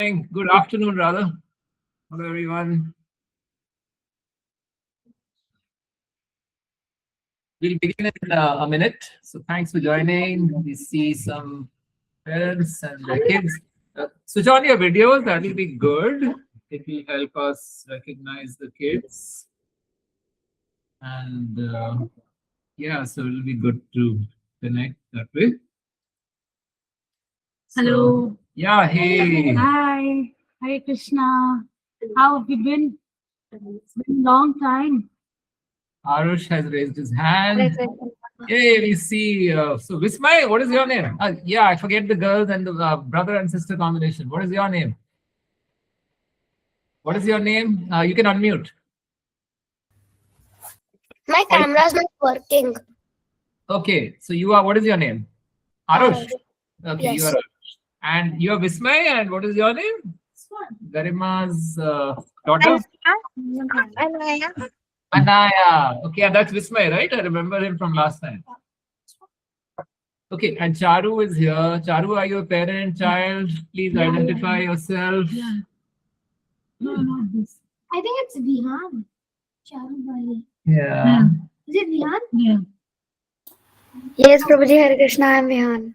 Good afternoon, rather. Hello, everyone. We'll begin in a minute. So, thanks for joining. We see some parents and their kids. Switch on your videos. That will be good. It will help us recognize the kids. And yeah, so it'll be good to connect that way. Hello. Yeah, hey. Hi. Hare Krishna. How have you been? It's been a long time. Arush has raised his hand. Hey, we see. So, Vismay, what is your name? Yeah, I forget the girls and the brother and sister combination. What is your name? What is your name? You can unmute. My camera is not working. Okay, so you are. What is your name? Arush. Okay, you Yes. are Arush. And you are Vismay. And what is your name? Garima's daughter. Anaya. Okay, and that's Vismay, right? I remember him from last time. Okay, and Charu is here. Charu, are you a parent, child? Please identify yourself. Yeah. No, not this. I think it's Vihan. Charubali. Yeah. Is it Vihan? Yeah. Yes, Prabhuji, Hare Krishna, I am Vihan.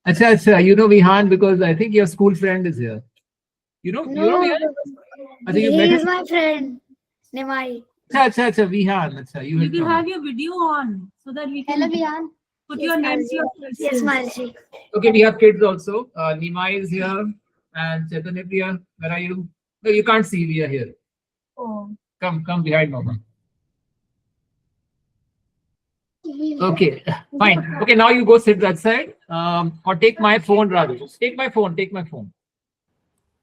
Acha, you know Vihan because I think your school friend is here. You know Vihan? I think you He met is him. my friend, Nimai. Acha, Vihan. Acha, you You had can come. have your video on so that we can Hello, Vihan. put Yes, your names. Malji. Yes, Malji. Okay, we have kids also. Nimai is here and Chaitanya Priya. Where are you? No, you can't see. We are here. Oh. Come behind Mama. Okay, fine. Okay, now you go sit that side. Or take my phone rather. Take my phone. Take my phone.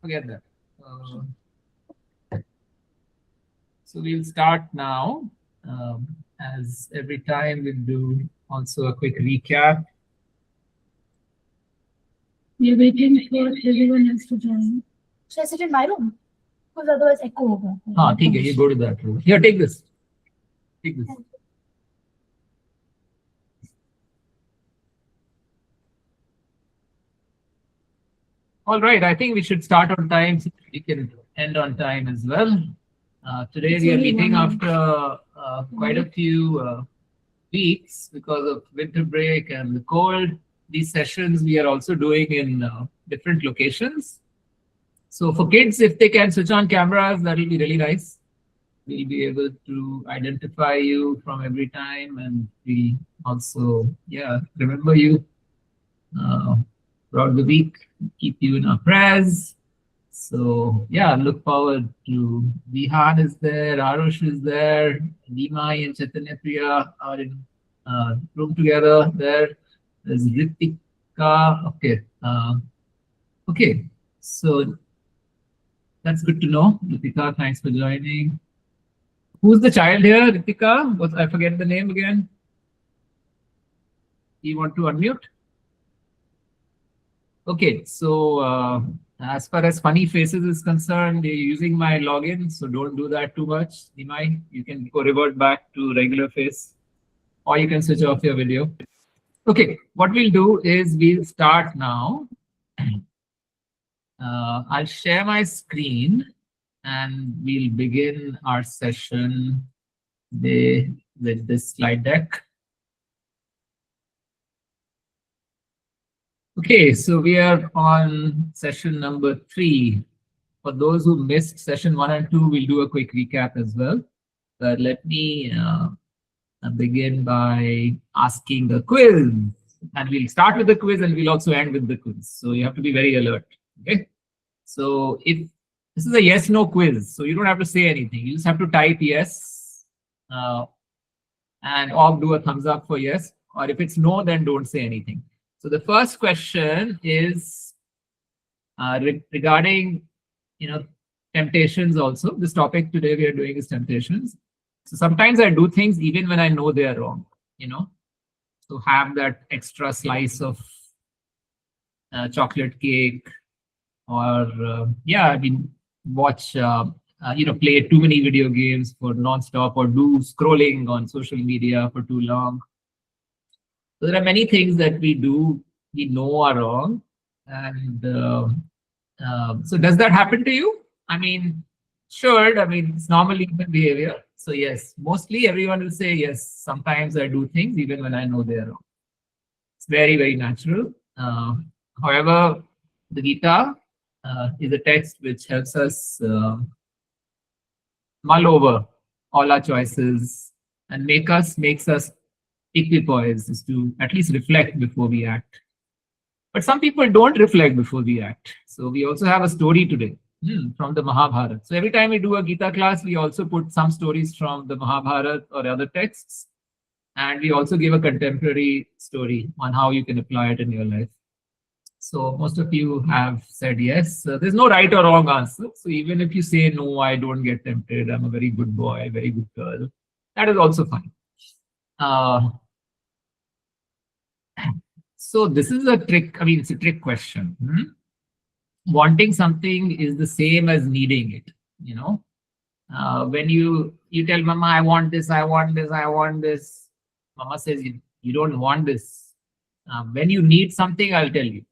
Forget that. So we'll start now. As every time we'll do also a quick recap. We're waiting for everyone else to join. Should I sit in my room? Because otherwise echo over. Okay, you go to that room. Here, take this. Take this. All right, I think we should start on time. So we can end on time as well. Today we are meeting after quite a few weeks because of winter break and the cold. These sessions we are also doing in different locations. So for kids, if they can switch on cameras, that will be really nice. We'll be able to identify you from every time, and we also, remember you throughout the week, keep you in our prayers. So yeah, look forward to Vihan is there, Arush is there, Nimai and Chaitanya Priya are in room together there. There's Ritika. Okay. Okay. So that's good to know. Ritika, thanks for joining. Who's the child here, Ritika? I forget the name again. You want to unmute? Okay, so as far as funny faces is concerned, they're using my login, so don't do that too much. Nimai, you can go revert back to regular face, or you can switch off your video. Okay, what we'll do is we'll start now. I'll share my screen and we'll begin our session with this slide deck. Okay, so we are on session number 3. For those who missed session 1 and 2, we'll do a quick recap as well. But let me begin by asking a quiz. And we'll start with the quiz and we'll also end with the quiz. So you have to be very alert. Okay. So if this is a yes/no quiz, so you don't have to say anything. You just have to type yes or do a thumbs up for yes. Or if it's no, then don't say anything. So the first question is regarding, temptations also. This topic today we are doing is temptations. So sometimes I do things even when I know they are wrong, to have that extra slice of chocolate cake or, watch, play too many video games for non-stop or do scrolling on social media for too long. So there are many things that we do, we know are wrong. And So does that happen to you? I mean, sure. I mean, it's normal human behavior. So yes, mostly everyone will say yes. Sometimes I do things even when I know they're wrong. It's very, very natural. However, the Gita is a text which helps us mull over all our choices and makes us equipoise, is to at least reflect before we act. But some people don't reflect before we act. So we also have a story today from the Mahabharata. So every time we do a Gita class, we also put some stories from the Mahabharata or other texts. And we also give a contemporary story on how you can apply it in your life. So most of you have said yes. There's no right or wrong answer. So even if you say, no, I don't get tempted, I'm a very good boy, very good girl, that is also fine. So this is a trick. I mean, it's a trick question. Wanting something is the same as needing it. You know, when you tell Mama, I want this, I want this, I want this. Mama says you don't want this. When you need something, I'll tell you.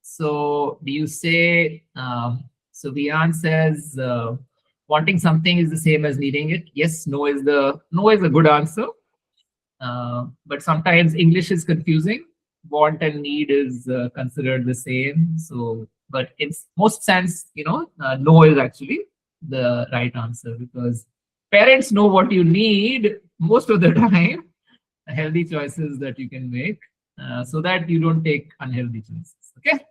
So do you say? So Vian says wanting something is the same as needing it. Yes, no is a good answer. But sometimes English is confusing. Want and need is considered the same. So, but in most sense, no is actually the right answer, because parents know what you need most of the time, healthy choices that you can make, so that you don't take unhealthy choices. Okay.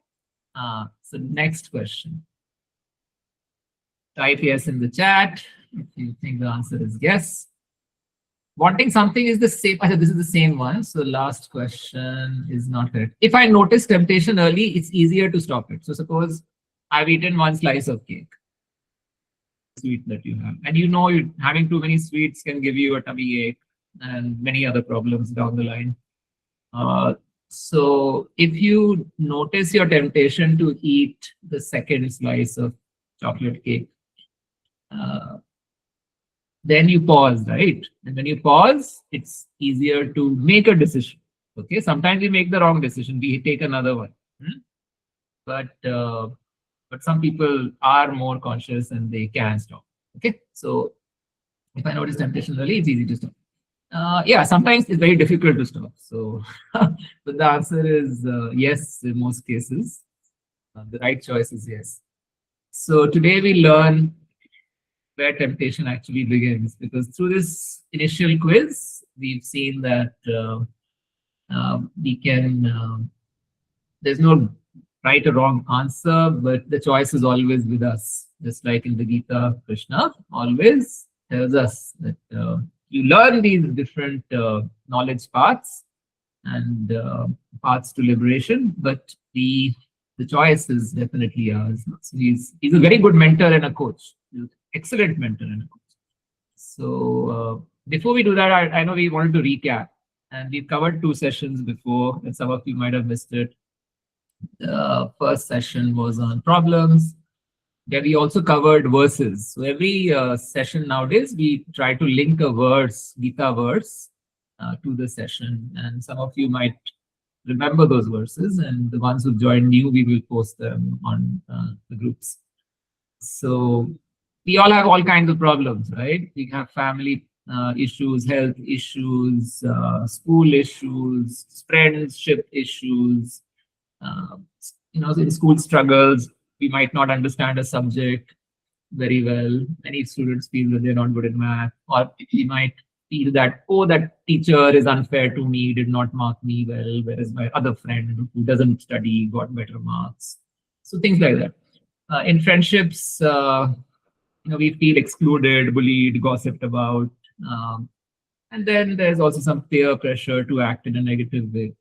So next question. Type yes in the chat if you think the answer is yes. Wanting something is the same. I said this is the same one. So last question is not correct. If I notice temptation early, it's easier to stop it. So suppose I've eaten one slice of cake, sweet that you have, and having too many sweets can give you a tummy ache and many other problems down the line. So if you notice your temptation to eat the second slice of chocolate cake, then you pause, right? And when you pause, it's easier to make a decision. Okay, sometimes we make the wrong decision, we take another one. But some people are more conscious and they can stop. Okay, so if I notice temptation early, it's easy to stop. Yeah, sometimes it's very difficult to stop. So, but the answer is yes in most cases. The right choice is yes. So today we learn where temptation actually begins, because through this initial quiz, we've seen that we can, there's no right or wrong answer, but the choice is always with us. Just like in the Gita, Krishna always tells us that you learn these different knowledge paths and paths to liberation, but the choice is definitely ours. So he's a very good mentor and a coach. Excellent mentor and a coach. So before we do that, I know we wanted to recap, and we've covered 2 sessions before, and some of you might have missed it. The first session was on problems. Then we also covered verses. So every session nowadays, we try to link a verse, Gita verse, to the session. And some of you might remember those verses, and the ones who joined new, we will post them on the groups. So we all have all kinds of problems, right? We have family issues, health issues, school issues, friendship issues, in school struggles. We might not understand a subject very well. Many students feel that they're not good in math, or we might feel that, oh, that teacher is unfair to me, did not mark me well, whereas my other friend who doesn't study got better marks. So things like that. In friendships, we feel excluded, bullied, gossiped about. And then there's also some peer pressure to act in a negative way.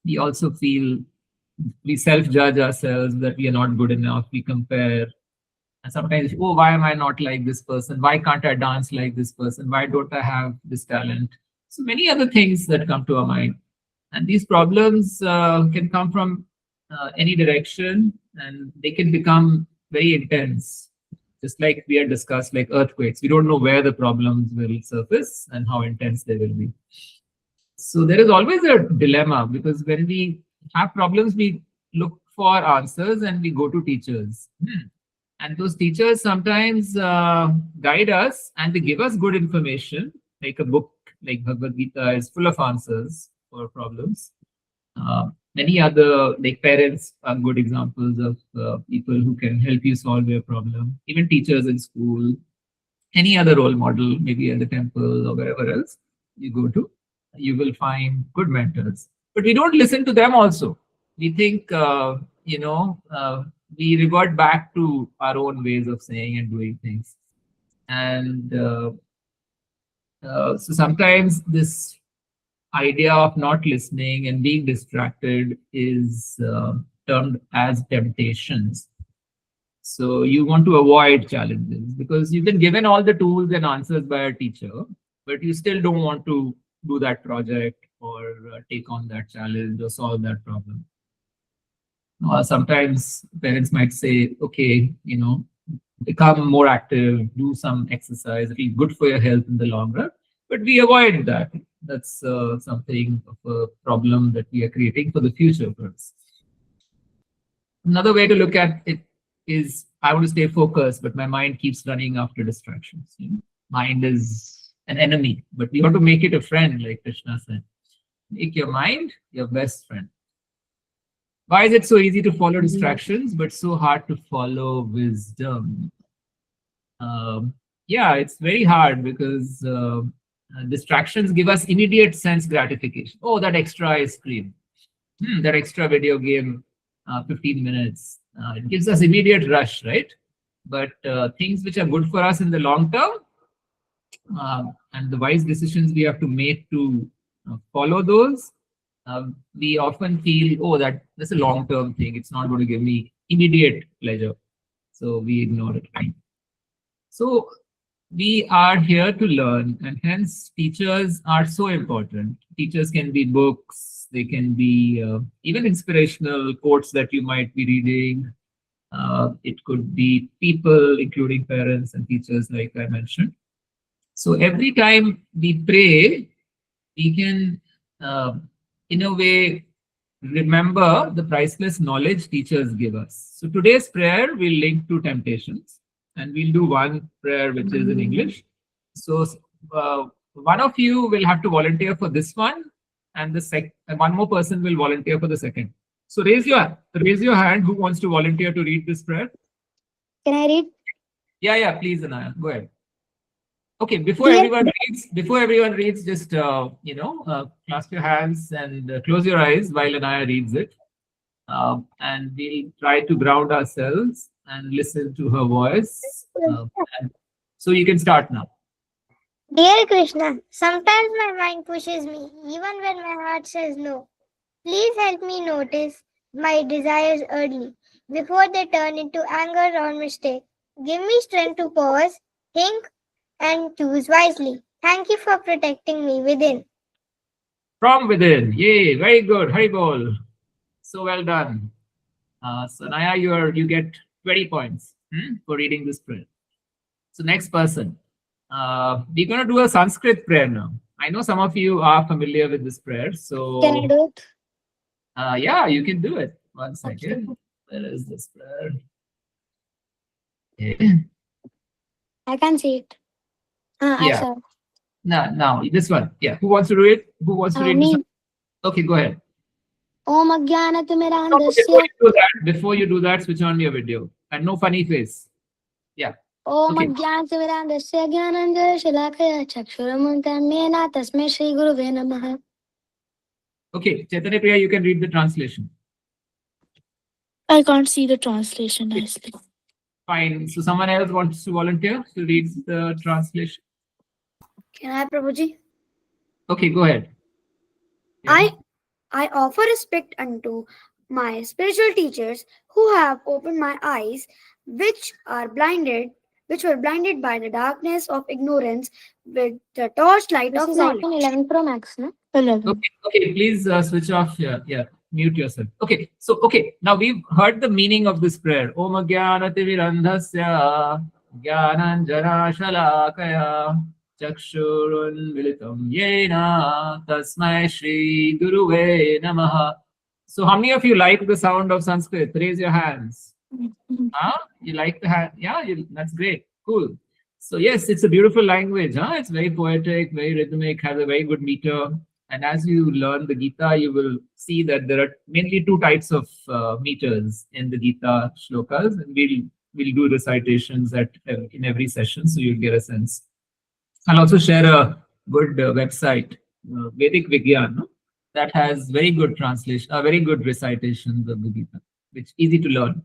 We also feel, we self-judge ourselves that we are not good enough. We compare. And sometimes, oh, why am I not like this person? Why can't I dance like this person? Why don't I have this talent? So many other things that come to our mind. And these problems can come from any direction, and they can become very intense. Just like we had discussed, like earthquakes. We don't know where the problems will surface and how intense they will be. So there is always a dilemma, because when we have problems, we look for answers and we go to teachers. And those teachers sometimes guide us and they give us good information, like a book like Bhagavad Gita is full of answers for problems. Many other, like parents, are good examples of people who can help you solve your problem. Even teachers in school, any other role model, maybe at the temple or wherever else you go to, you will find good mentors. But we don't listen to them also. We think, we revert back to our own ways of saying and doing things. And so sometimes this idea of not listening and being distracted is termed as temptations. So you want to avoid challenges because you've been given all the tools and answers by a teacher, but you still don't want to do that project or take on that challenge or solve that problem. Sometimes parents might say, okay, become more active, do some exercise, it'll be good for your health in the long run. But we avoid that. That's something of a problem that we are creating for the future for us. Another way to look at it is I want to stay focused, but my mind keeps running after distractions. Mind is an enemy, but we want to make it a friend, like Krishna said. Make your mind your best friend. Why is it so easy to follow distractions, but so hard to follow wisdom? Yeah, it's very hard because distractions give us immediate sense gratification. Oh, that extra ice cream, that extra video game, 15 minutes. It gives us immediate rush, right? But things which are good for us in the long term and the wise decisions we have to make to follow those, we often feel, oh, that's a long-term thing. It's not going to give me immediate pleasure. So we ignore it. So we are here to learn, and hence teachers are so important. Teachers can be books, they can be even inspirational quotes that you might be reading. It could be people, including parents and teachers, like I mentioned. So every time we pray, we can, in a way, remember the priceless knowledge teachers give us. So today's prayer will link to temptations, and we'll do one prayer which is in English. So one of you will have to volunteer for this one, and one more person will volunteer for the second. So raise your hand who wants to volunteer to read this prayer. Can I read? Yeah, please, Anaya, go ahead. Okay, before everyone reads, just clasp your hands and close your eyes while Anaya reads it, and we'll try to ground ourselves and listen to her voice. So you can start now. Dear Krishna, sometimes my mind pushes me, even when my heart says no. Please help me notice my desires early, before they turn into anger or mistake. Give me strength to pause, think, and choose wisely. Thank you for protecting me within. From within. Yay, very good. Haribol. So well done. So Naya, you get 20 points for reading this prayer. So next person. We're going to do a Sanskrit prayer now. I know some of you are familiar with this prayer. So Can I do it? Yeah, you can do it. One second. Okay. Where is this prayer? Okay. I can see it. Yeah. I saw it. Now, this one. Yeah. Who wants to do it? Who wants to read me. this? Okay, go ahead. Om No, Ajnanatimiraandasya. before you do that, switch on your video. And no funny face. Yeah. Om Okay. Ajnanatimiraandasya Jnananjana Shalakaya Chakshuramultamena Tasmai Shri Guruve Namaha. Okay, Chaitanya Priya, you can read the translation. I can't see the translation nicely. Fine. So someone else wants to volunteer to read the translation. Can I, Prabhuji? Okay, go ahead. Yeah. I offer respect unto my spiritual teachers who have opened my eyes, which were blinded by the darkness of ignorance with the torchlight of knowledge. iPhone 11 Pro Max, no? 11. Okay, please switch off. Yeah, mute yourself. Okay, now we've heard the meaning of this prayer. Om Jnanatimirandhasya Jnananjana Shalakaya Chakshurun Militam Yena Tasmai Shri Guruve Namaha. So how many of you like the sound of Sanskrit? Raise your hands. Huh? You like the yeah, that's great. Cool. So yes, it's a beautiful language. Huh? It's very poetic, very rhythmic, has a very good meter. And as you learn the Gita, you will see that there are mainly two types of meters in the Gita shlokas, and we'll do recitations at in every session, so you'll get a sense. I'll also share a good website, Vedic Vigyan, no? That has very good translation, very good recitations of the Gita, which easy to learn.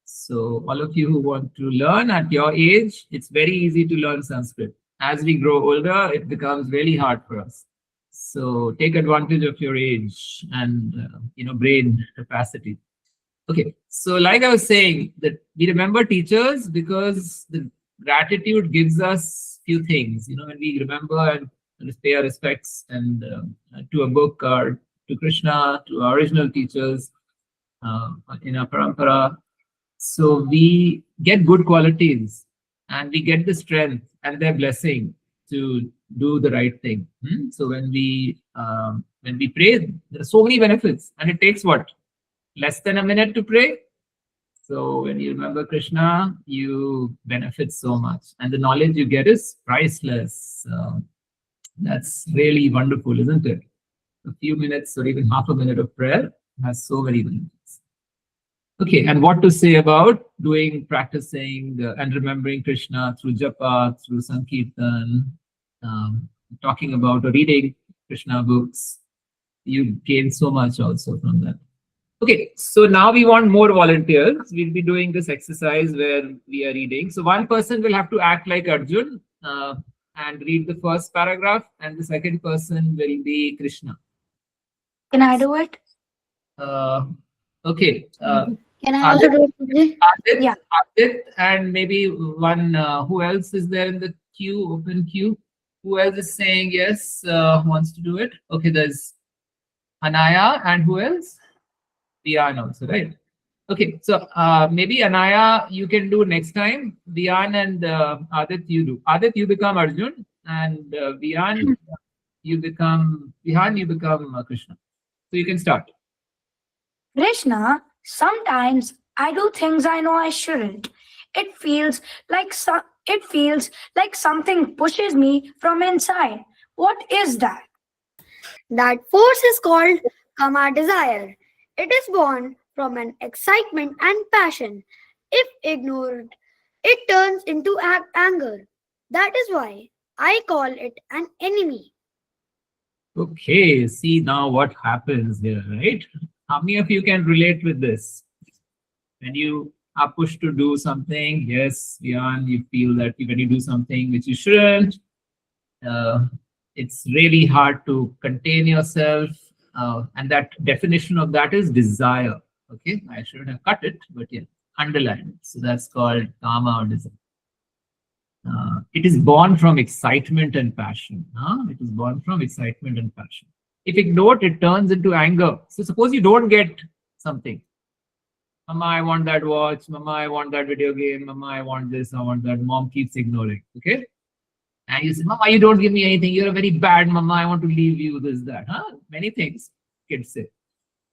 So all of you who want to learn at your age, it's very easy to learn Sanskrit. As we grow older, it becomes really hard for us. So take advantage of your age and brain capacity. Okay, so like I was saying, that we remember teachers because the gratitude gives us few things. When we remember and pay our respects and to a book or to Krishna, to our original teachers in our parampara, so we get good qualities and we get the strength and their blessing to do the right thing. So when we pray, there are so many benefits, and it takes what? Less than a minute to pray. So when you remember Krishna, you benefit so much, and the knowledge you get is priceless. That's really wonderful, isn't it? A few minutes or even half a minute of prayer has so many benefits. Okay, and what to say about practicing and remembering Krishna through japa, through Sankirtan, talking about or reading Krishna books. You gain so much also from that. Okay, so now we want more volunteers. We'll be doing this exercise where we are reading. So one person will have to act like Arjun and read the first paragraph, and the second person will be Krishna. Can I do it? Okay. Can I also do it? Adit, Yeah. Adit, and maybe one. Who else is there in the queue? Open queue. Who else is saying yes? Wants to do it? Okay, there's Anaya, and who else? Dian also, right? Okay, so maybe Anaya, you can do next time. Dian and Adit, you do. Adit, you become Arjun, and Dian, you become Krishna. So you can start. Krishna, sometimes I do things I know I shouldn't. It feels like something pushes me from inside. What is that? That force is called kama desire. It is born from an excitement and passion. If ignored, it turns into anger. That is why I call it an enemy. Okay, see now what happens here, right? How many of you can relate with this? When you are pushed to do something, yes, Dian, you feel that when you do something which you shouldn't, it's really hard to contain yourself. And that definition of that is desire. Okay, I shouldn't have cut it, but yeah, underline it. So that's called kama or desire. It is born from excitement and passion. It is born from excitement and passion. If ignored, it turns into anger. So suppose you don't get something. Mama, I want that watch. Mama, I want that video game. Mama, I want this. I want that. Mom keeps ignoring. Okay. And you say, Mama, you don't give me anything. You're a very bad mama. I want to leave you. This, that. Many things kids say.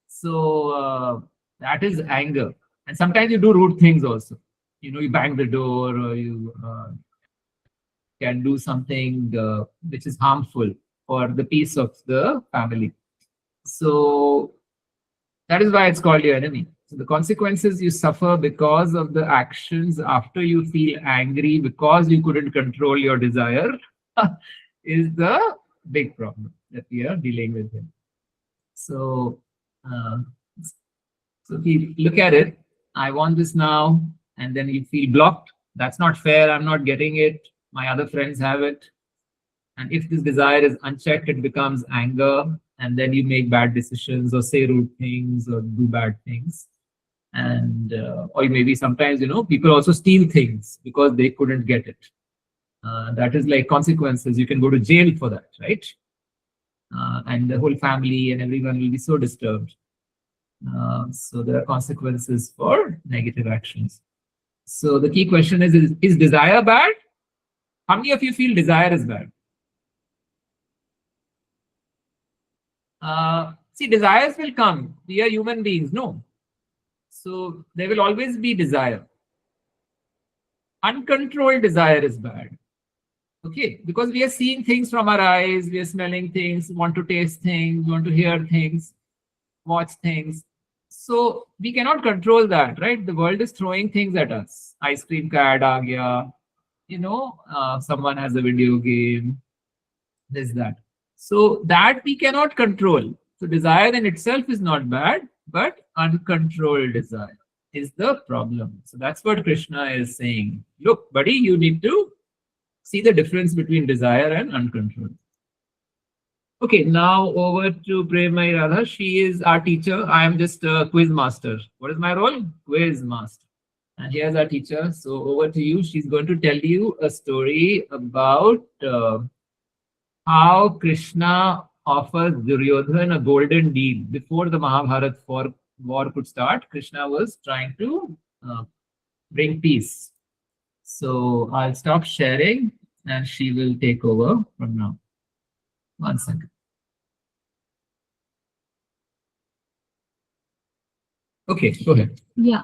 So that is anger. And sometimes you do rude things also. You bang the door, or you can do something which is harmful for the peace of the family. So that is why it's called your enemy. So the consequences you suffer because of the actions after you feel angry because you couldn't control your desire is the big problem that we are dealing with here. So, if you look at it, I want this now, and then you feel blocked. That's not fair. I'm not getting it. My other friends have it. And if this desire is unchecked, it becomes anger, and then you make bad decisions or say rude things or do bad things. And or maybe sometimes people also steal things because they couldn't get it. That is like consequences. You can go to jail for that, right? And the whole family and everyone will be so disturbed. So there are consequences for negative actions. So the key question is desire bad? How many of you feel desire is bad? See, desires will come. We are human beings, no? So there will always be desire. Uncontrolled desire is bad. Okay, because we are seeing things from our eyes, we are smelling things, want to taste things, want to hear things, watch things. So we cannot control that, right? The world is throwing things at us. Ice cream ka ad aa gaya, someone has a video game, this, that. So that we cannot control. So desire in itself is not bad, but uncontrolled desire is the problem. So that's what Krishna is saying. Look, buddy, you need to see the difference between desire and uncontrolled. Okay, now over to Premai Radha. She is our teacher. I am just a quiz master. What is my role? Quiz master. And here's our teacher. So over to you. She's going to tell you a story about how Krishna offers Duryodhan a golden deal. Before the Mahabharata war could start, Krishna was trying to bring peace. So I'll stop sharing and she will take over from now. 1 second. Okay, go ahead. Yeah.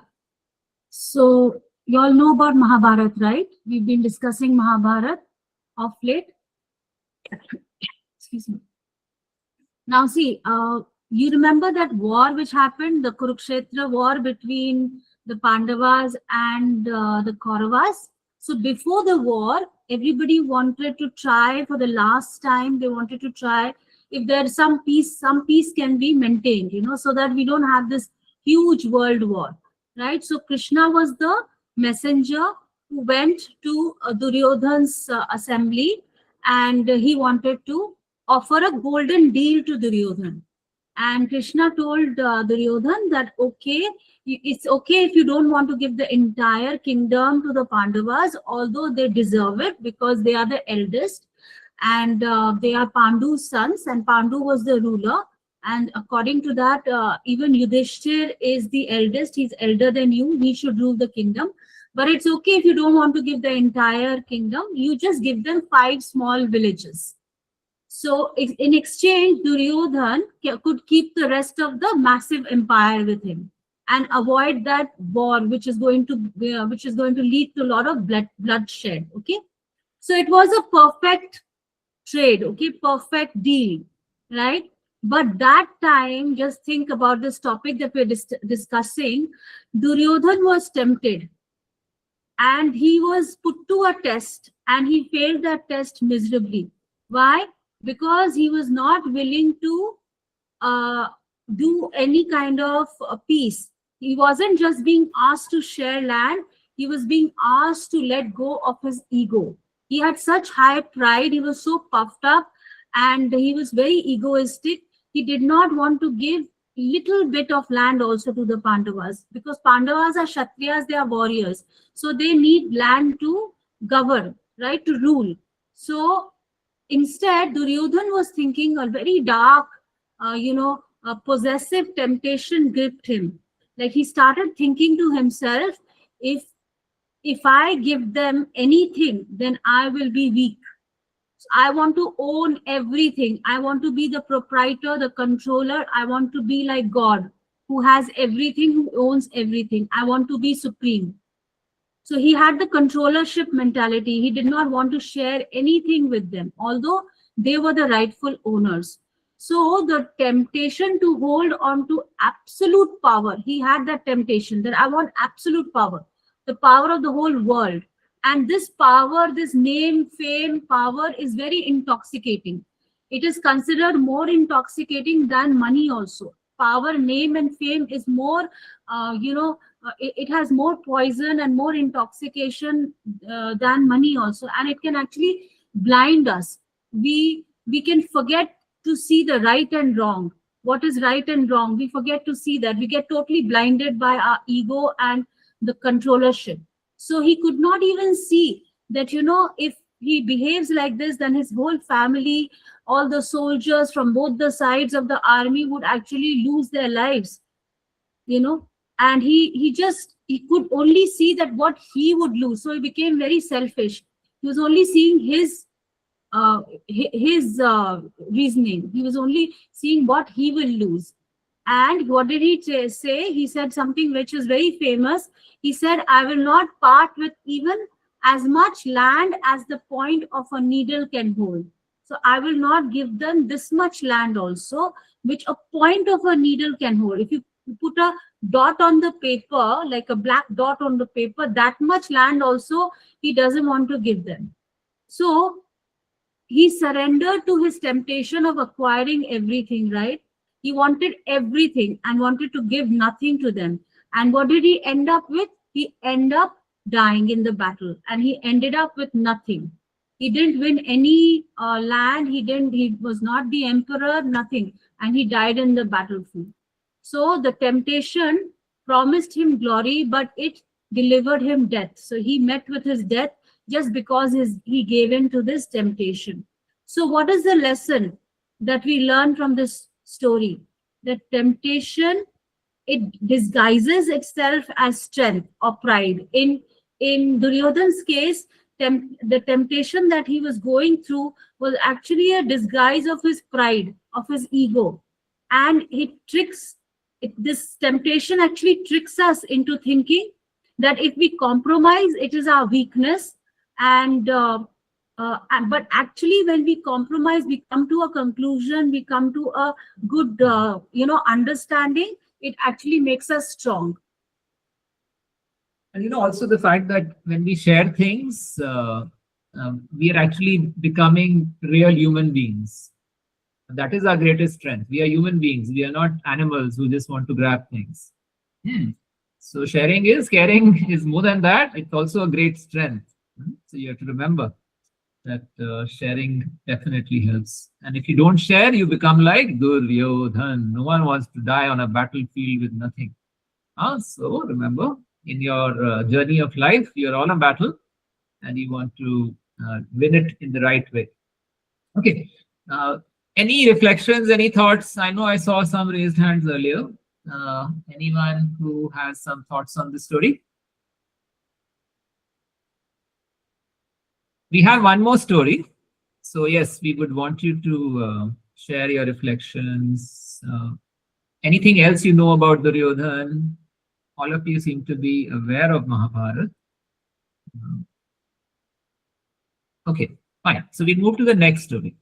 So you all know about Mahabharata, right? We've been discussing Mahabharata of late. Excuse me. Now see, you remember that war which happened, the Kurukshetra war between the Pandavas and the Kauravas? So before the war, everybody wanted to try for the last time, they wanted to try if there's some peace can be maintained, so that we don't have this huge world war, right? So Krishna was the messenger who went to Duryodhan's assembly, and he wanted to offer a golden deal to Duryodhan. And Krishna told Duryodhan that, okay, it's okay if you don't want to give the entire kingdom to the Pandavas, although they deserve it because they are the eldest and they are Pandu's sons, and Pandu was the ruler. And according to that, even Yudhishthir is the eldest. He's elder than you. He should rule the kingdom. But it's okay if you don't want to give the entire kingdom. You just give them 5 small villages. So in exchange, Duryodhan could keep the rest of the massive empire with him and avoid that war, which is going to lead to a lot of bloodshed. Okay, so it was a perfect trade. Okay, perfect deal, right? But that time, just think about this topic that we're discussing. Duryodhan was tempted, and he was put to a test, and he failed that test miserably. Why? Because he was not willing to do any kind of peace. He wasn't just being asked to share land, he was being asked to let go of his ego. He had such high pride, he was so puffed up, and he was very egoistic. He did not want to give little bit of land also to the Pandavas, because Pandavas are Kshatriyas, they are warriors. So they need land to govern, right, to rule. So instead, Duryodhan was thinking a very dark, a possessive temptation gripped him. Like he started thinking to himself, if I give them anything, then I will be weak. So I want to own everything. I want to be the proprietor, the controller. I want to be like God, who has everything, who owns everything. I want to be supreme. So he had the controllership mentality. He did not want to share anything with them, although they were the rightful owners. So the temptation to hold on to absolute power, he had that temptation that I want absolute power, the power of the whole world. And this power, this name, fame, power is very intoxicating. It is considered more intoxicating than money also. Power, name, and fame is more, it has more poison and more intoxication than money also, and it can actually blind us. We can forget to see the right and wrong. What is right and wrong? We forget to see that. We get totally blinded by our ego and the controllership. So he could not even see that, if he behaves like this, then his whole family, all the soldiers from both the sides of the army would actually lose their lives, and he could only see that what he would lose. So he became very selfish. He was only seeing his his reasoning. He was only seeing what he will lose. And what did he say? He said something which is very famous. He said, I will not part with even as much land as the point of a needle can hold. So I will not give them this much land also, which a point of a needle can hold. If you put a dot on the paper, like a black dot on the paper, that much land also he doesn't want to give them. So he surrendered to his temptation of acquiring everything, right? He wanted everything and wanted to give nothing to them. And what did he end up with? He ended up dying in the battle, and he ended up with nothing. He didn't win any land. He was not the emperor, nothing. And he died in the battlefield. So the temptation promised him glory, but it delivered him death. So he met with his death just because he gave in to this temptation. So what is the lesson that we learn from this story? That temptation, it disguises itself as strength or pride. In Duryodhan's case, the temptation that he was going through was actually a disguise of his pride, of his ego. And this temptation actually tricks us into thinking that if we compromise, it is our weakness. But actually, when we compromise, we come to a conclusion, we come to a good, understanding. It actually makes us strong. And also the fact that when we share things, we are actually becoming real human beings. That is our greatest strength. We are human beings. We are not animals who just want to grab things. So caring is more than that. It's also a great strength. So you have to remember that sharing definitely helps. And if you don't share, you become like Duryodhan. No one wants to die on a battlefield with nothing. So remember, in your journey of life, you're on a battle and you want to win it in the right way. Okay. Any reflections, any thoughts? I know I saw some raised hands earlier. Anyone who has some thoughts on this story? We have one more story. So yes, we would want you to share your reflections. Anything else you know about Duryodhan? All of you seem to be aware of Mahabharata. Okay, fine. So we move to the next story.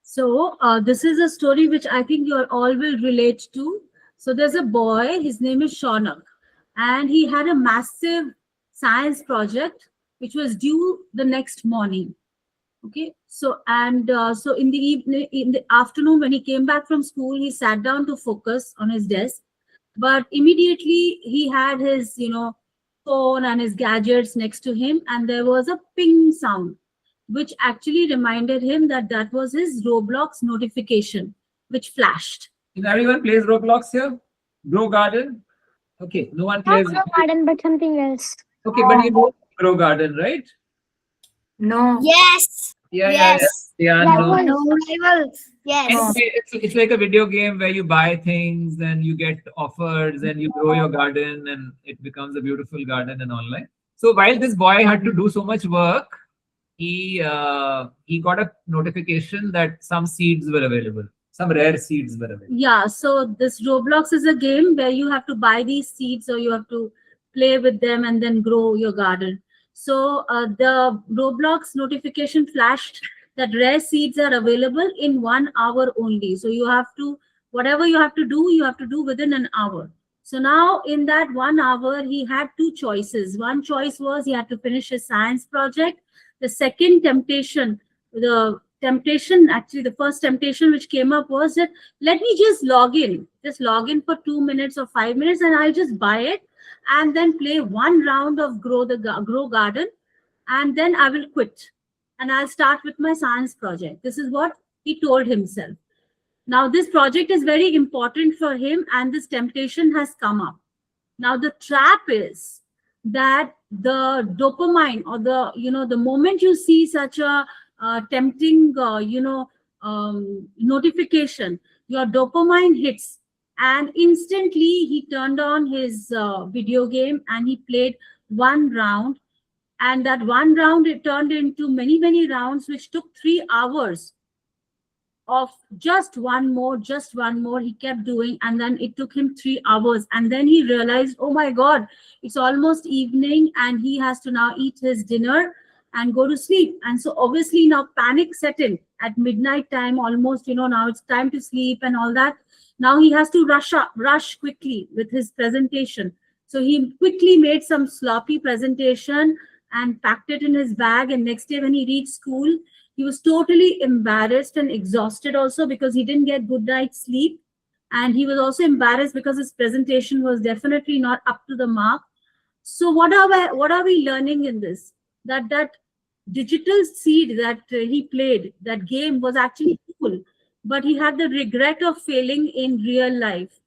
So this is a story which I think you all will relate to. So there's a boy, his name is Shaunak, and he had a massive science project which was due the next morning. Okay, so in the afternoon, when he came back from school, he sat down to focus on his desk, but immediately he had his phone and his gadgets next to him, and there was a ping sound which actually reminded him that was his Roblox notification which flashed. If everyone plays Roblox here? Grow Garden? Okay, no one plays. Not garden, but something else. Okay, but you know Grow Garden, right? No. Yes. Yeah, Yes. yeah, Rivals. no. Rivals. Yes. Anyway, it's like a video game where you buy things and you get offers and you grow your garden and it becomes a beautiful garden and online. So while this boy had to do so much work, he got a notification that some seeds were available. Some rare seeds were available. Yeah, so this Roblox is a game where you have to buy these seeds or you have to play with them and then grow your garden. So the Roblox notification flashed that rare seeds are available in 1 hour only. So you have to, whatever you have to do within an hour. So now in that 1 hour, he had two choices. One choice was he had to finish his science project. The second temptation, the first temptation which came up was that let me just log in for 2 minutes or 5 minutes and I'll just buy it and then play one round of grow garden and then I will quit and I'll start with my science project. This is what he told himself. Now this project is very important for him and this temptation has come up. Now the trap is that the dopamine or the moment you see such a tempting notification, your dopamine hits and instantly he turned on his video game and he played one round And that one round, it turned into many, many rounds, which took 3 hours of just one more. He kept doing, and then it took him 3 hours. And then he realized, oh my God, it's almost evening, and he has to now eat his dinner and go to sleep. And so obviously now panic set in at midnight time, almost, now it's time to sleep and all that. Now he has to rush quickly with his presentation. So he quickly made some sloppy presentation and packed it in his bag. And next day when he reached school, he was totally embarrassed and exhausted also, because he didn't get good night's sleep. And he was also embarrassed because his presentation was definitely not up to the mark. So what are we learning in this? That digital seed that he played, that game was actually cool, but he had the regret of failing in real life.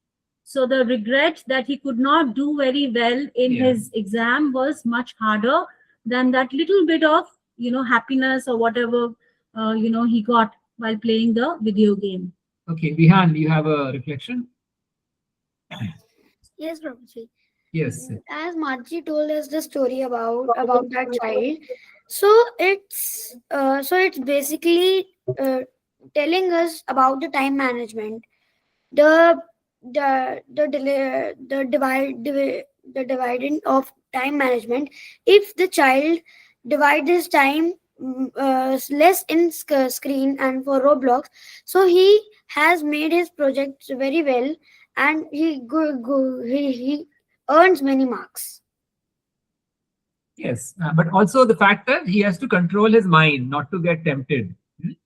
So the regret that he could not do very well in his exam was much harder than that little bit of happiness or whatever he got while playing the video game. Okay, Vihan, you have a reflection? Yes, Prabhuji. Yes. As Madji told us the story about that child, so it's basically telling us about the time management, the dividing of time management. If the child divides his time less in screen and for Roblox, so he has made his projects very well, and he earns many marks. Yes, but also the fact that he has to control his mind not to get tempted.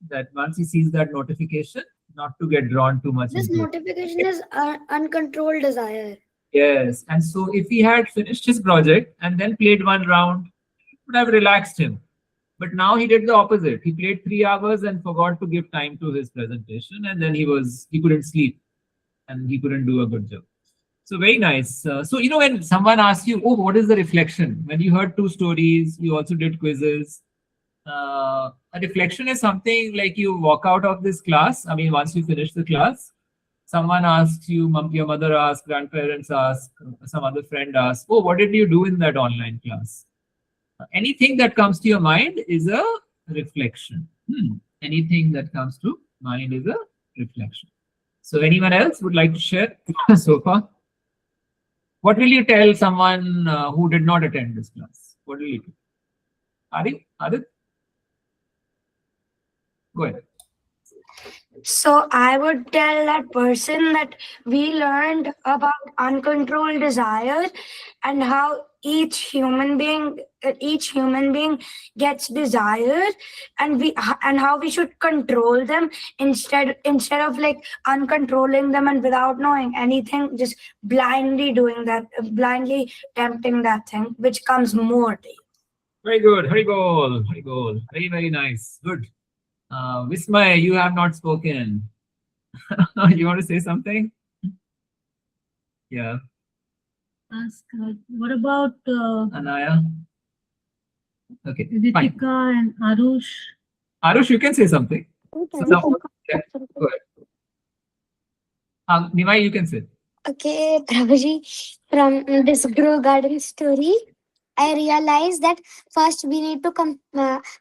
That once he sees that notification, not to get drawn too much This into it. notification is uncontrolled desire. Yes, and so if he had finished his project and then played one round, it would have relaxed him. But now he did the opposite. He played 3 hours and forgot to give time to his presentation, and then he couldn't sleep and he couldn't do a good job. So very nice. So when someone asks you, oh, what is the reflection? When you heard 2 stories, you also did quizzes. A reflection is something like you walk out of this class. I mean, once you finish the class, someone asks you, your mother asks, grandparents ask, some other friend asks, oh, what did you do in that online class? Anything that comes to your mind is a reflection. Anything that comes to mind is a reflection. So anyone else would like to share so far? What will you tell someone who did not attend this class? What will you do? Adit? Go ahead. So I would tell that person that we learned about uncontrolled desire and how each human being gets desires, and how we should control them instead of like uncontrolling them and without knowing anything, just blindly doing that, blindly tempting that thing, which comes more to you. Very good. Very goal. Very, very nice. Good. Vismay, you have not spoken. You want to say something? Yeah. Ask what about Anaya? Okay. Fine. Ritika and Arush? Arush, you can say something. Yeah, go ahead. Nimai, you can say. Okay, Prabhuji, from this Grow Garden story, I realized that first we need to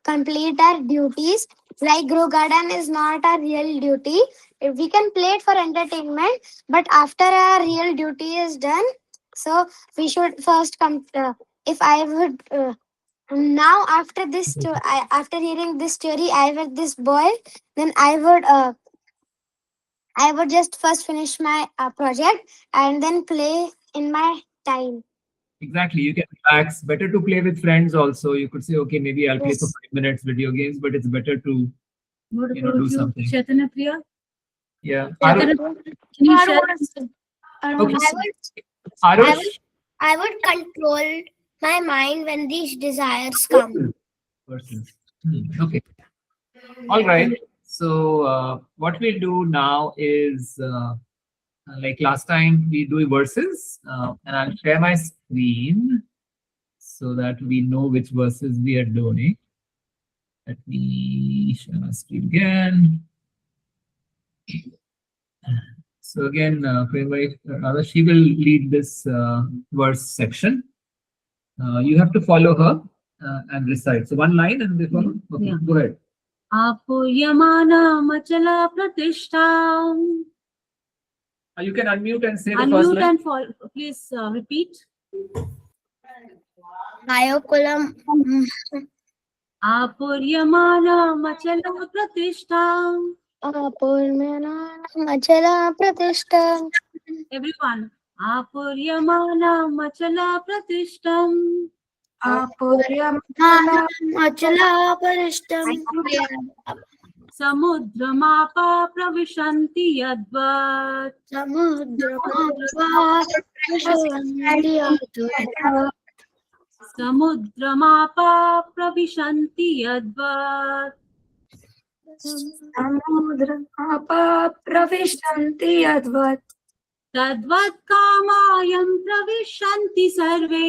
complete our duties. Like Grow Garden is not a real duty. We can play it for entertainment, but after our real duty is done, so we should first if I would now after this after hearing this story, I were this boy, then I would just first finish my project and then play in my time. Exactly. You can relax. Better to play with friends also. You could say, okay, maybe I'll play for 5 minutes video games, but it's better to What do about you, something. Chaitanya Priya? Yeah. Chaitanya, can you I share? Okay. I Arush? I would control my mind when these desires come. Persons. Okay. All right. So what we'll do now is, like last time, we do verses, and I'll share my screen so that we know which verses we are doing. Let me share my screen again. So again, rather she will lead this verse section. You have to follow her and recite. So one line and this one. Okay, Yeah. go ahead. Apuryamana machala pratishtam. You can unmute and say the first Unmute line. and please repeat. Ayokulam Apuryamana machala pratishtam. Machala Pratishta. Everyone. Apuryamana machala pratishtam. Apuryamana Machala Parishtam. Samudramapa pravishanti yadvat. Samudramapa pravishanti yadvat. samudramapa pravishanti yadvat Tadvat kamayam pravishanti sarve.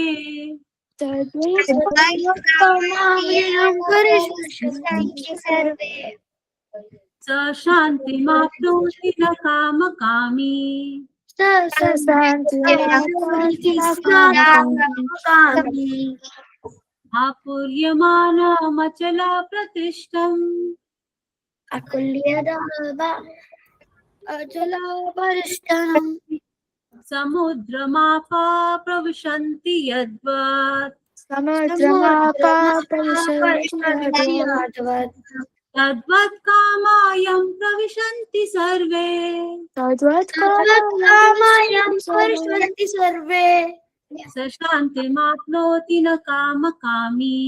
Sa shanti mapnoti na kama kami. Apuryamana machala pratishtam. Achala Parishtam. Samudramapa pravishanti yadvat. Tadvat kamayam pravishanti sarve. Sa shanti mapnoti na kama kami.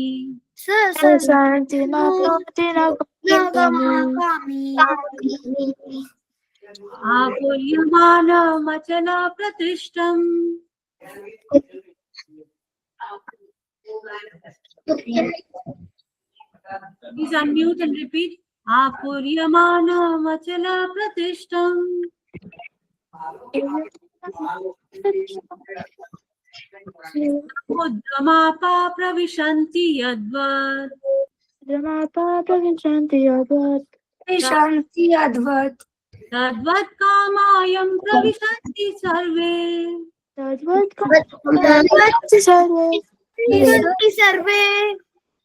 Apuryamana machala pratishtam. Please unmute and repeat. Apuryamana machala pratishtam. Samudramapa pravishanti yadvat. Shanti yadvat Tadvat kamayam pravishanti sarve.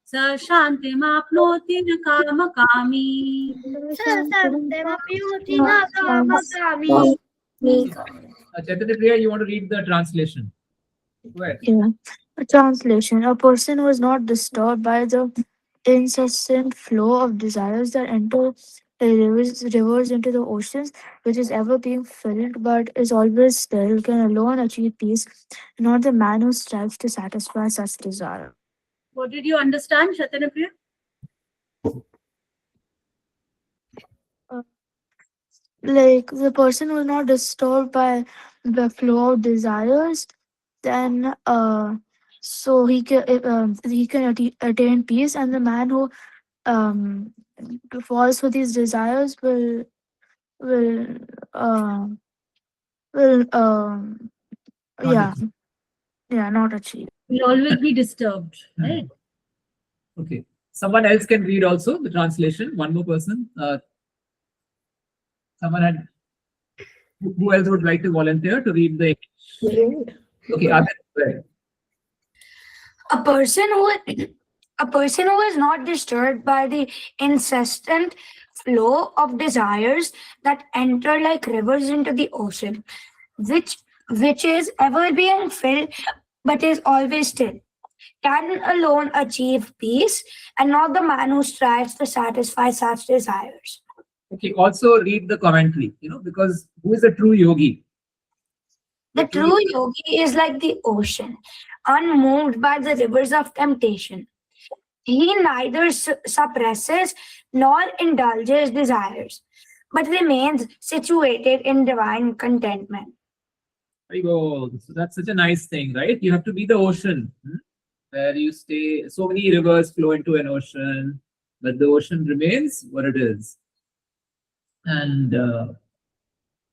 Sa shanti mapnoti na kama kami. Chaitanya Priya, you want to read the translation? Go ahead. Yeah. A translation. A person who is not disturbed by the incessant flow of desires that enter the rivers into the oceans, which is ever being filled but is always still, can alone achieve peace, not the man who strives to satisfy such desire. What did you understand, Chaitanya Priya? Like the person who is not disturbed by the flow of desires, then so he can attain peace, and the man who um falls for these desires will uh, will Not yeah achieve. not achieve. Will always be disturbed, right? Okay. Someone else can read also the translation. One more person. Someone had. Who else would like to volunteer to read the? Okay, Adit, go ahead. a person who is not disturbed by the incessant flow of desires that enter like rivers into the ocean, which is ever being filled but is always still, can alone achieve peace, and not the man who strives to satisfy such desires. Okay, also read the commentary, because who is a true yogi? The true yogi is like the ocean, unmoved by the rivers of temptation. He neither suppresses nor indulges desires, but remains situated in divine contentment. There you go. So that's such a nice thing, right? You have to be the ocean, where you stay. So many rivers flow into an ocean, but the ocean remains what it is. And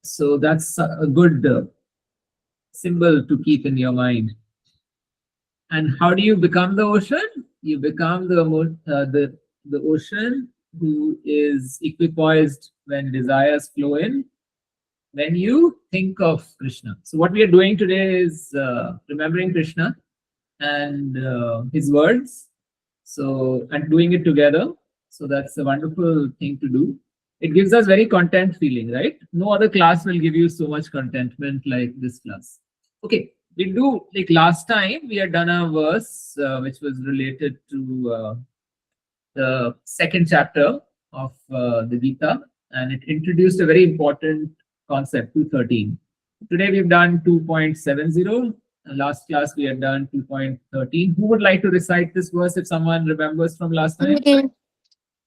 so that's a good symbol to keep in your mind. And how do you become the ocean? You become the ocean who is equipoised when desires flow in, when you think of Krishna. So what we are doing today is remembering Krishna and his words So, and doing it together. So that's a wonderful thing to do. It gives us very content feeling, right? No other class will give you so much contentment like this class. Okay, we do like last time we had done a verse which was related to the second chapter of the Gita, and it introduced a very important concept, 213. Today we've done 2.70. Last class we had done 2.13. Who would like to recite this verse if someone remembers from last time? Me.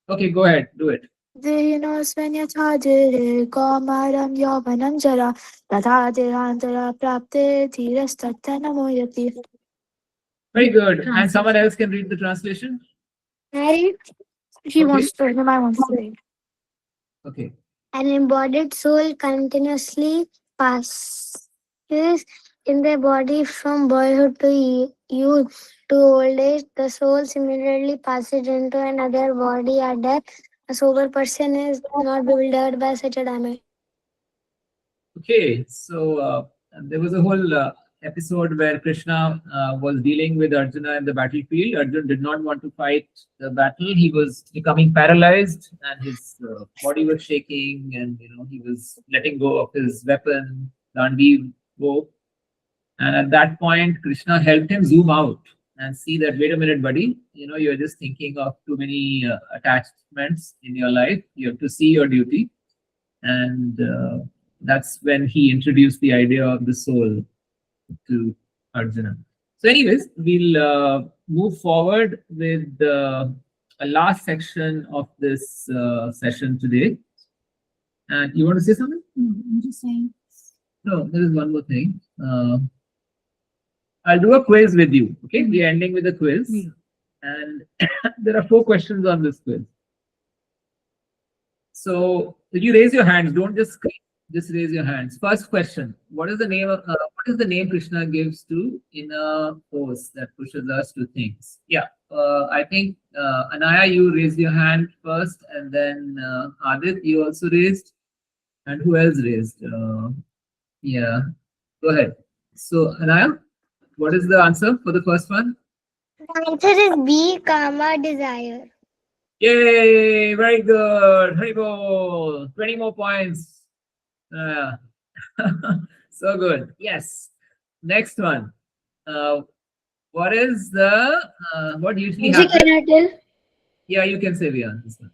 Okay, go ahead, do it. Dehinosven yathaje kaumaram yauvanam jara तथा देहान्तरा प्राप्ते धीरस्तत्तनमोयति. Very good. And someone else can read the translation? Mary, he Okay. wants to, no, I want to read. Okay. An embodied soul continuously passes in their body from boyhood to youth to old age. The soul similarly passes into another body at death. A sober person is not bewildered by such a damage. Okay, so there was a whole episode where Krishna was dealing with Arjuna in the battlefield. Arjuna did not want to fight the battle. He was becoming paralyzed, and his body was shaking, and he was letting go of his weapon, Dandi bow. And at that point, Krishna helped him zoom out and see that, wait a minute, buddy, you're just thinking of too many attachments in your life. You have to see your duty, and that's when he introduced the idea of the soul to Arjuna. So anyways, we'll move forward with a last section of this session today. And you want to say something? I'm just saying. No, there is one more thing. I'll do a quiz with you. Okay, we're ending with a quiz. And there are 4 questions on this quiz. So you raise your hands, don't just scream. Just raise your hands. First question: what is the name Krishna gives to inner force that pushes us to things? Yeah, I think Anaya, you raised your hand first, and then Adit, you also raised, and who else raised? Yeah, go ahead. So Anaya, what is the answer for the first one? The answer is B, karma, desire. Yay! Very good. Haribol. 20 more points. So good. Yes. Next one. What is the what usually Music, happens? can I tell? Yeah, you can say Vian. This one.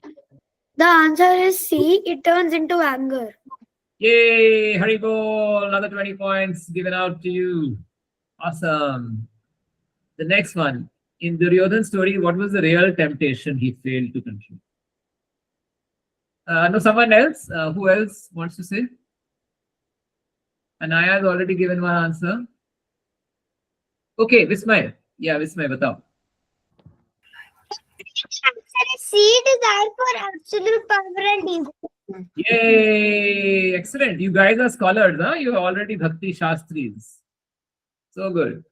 The answer is C. It turns into anger. Yay! Haribol. Another 20 points given out to you. Awesome. The next one. In Duryodhan's story, what was the real temptation he failed to control? No, someone else. Who else wants to say? Anaya has already given one answer. Okay, Vismay. Yeah, Vismay, batao. Answer is C, desire for absolute power and desire. Yay! Excellent. You guys are scholars, huh? You are already Bhakti Shastris. So good.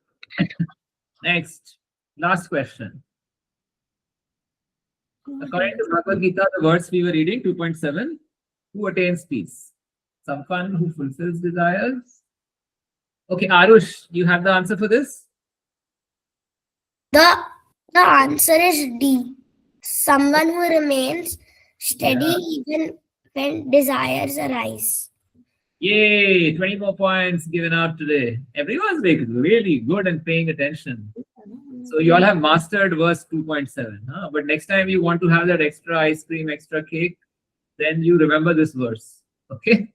Next, last question. According to Bhagavad Gita, the verse we were reading, 2.7, who attains peace? Someone who fulfills desires? Okay, Arush, you have the answer for this? The answer is D. Someone who remains steady even when desires arise. Yay! 20 more points given out today. Everyone's like really good and paying attention. So you all have mastered verse 2.7. Huh? But next time you want to have that extra ice cream, extra cake, then you remember this verse. Okay?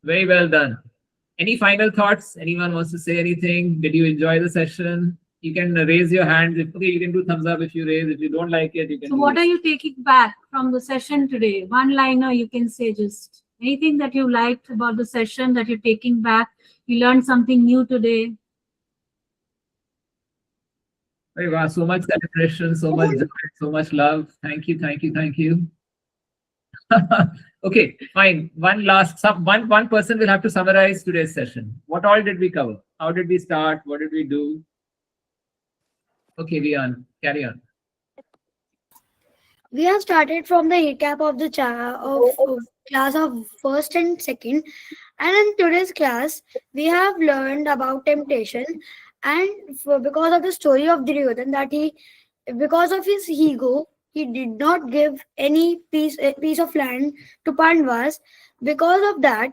Very well done. Any final thoughts? Anyone wants to say anything? Did you enjoy the session? You can raise your hand. Okay, you can do thumbs up if you raise. If you don't like it, you can. So what are you taking back from the session today? One liner you can say, just anything that you liked about the session that you're taking back. You learned something new today. Very wow, so much celebration, so much joy, so much love. Thank you, thank you, thank you. Okay, fine. One person will have to summarize today's session. What all did we cover? How did we start? What did we do? Okay, Vian, carry on. We have started from the recap of the class of first and second, and in today's class we have learned about temptation, and because of the story of Duryodhan that he Because of his ego, he did not give any piece of land to Pandavas. Because of that,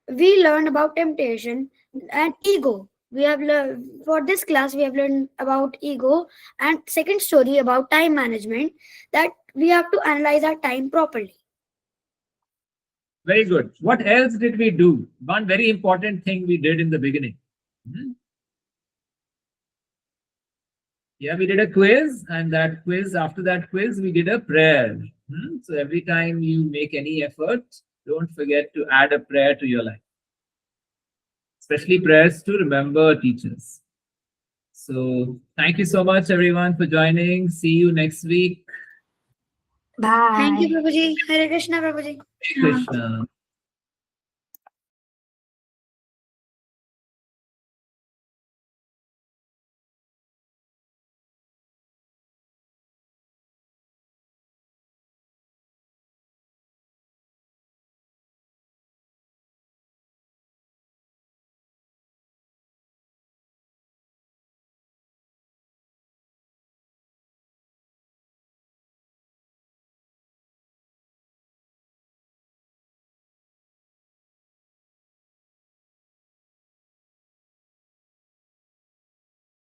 we learned about temptation and ego. We have learned for this class. We have learned about ego and second story about time management. That we have to analyze our time properly. Very good. What else did we do? One very important thing we did in the beginning. Hmm? Yeah, we did a quiz, and that quiz, after that quiz, we did a prayer. So every time you make any effort, don't forget to add a prayer to your life, especially prayers to remember teachers. So thank you so much, everyone, for joining. See you next week. Bye. Thank you, Prabhuji. Hare Krishna, Prabhuji. Krishna.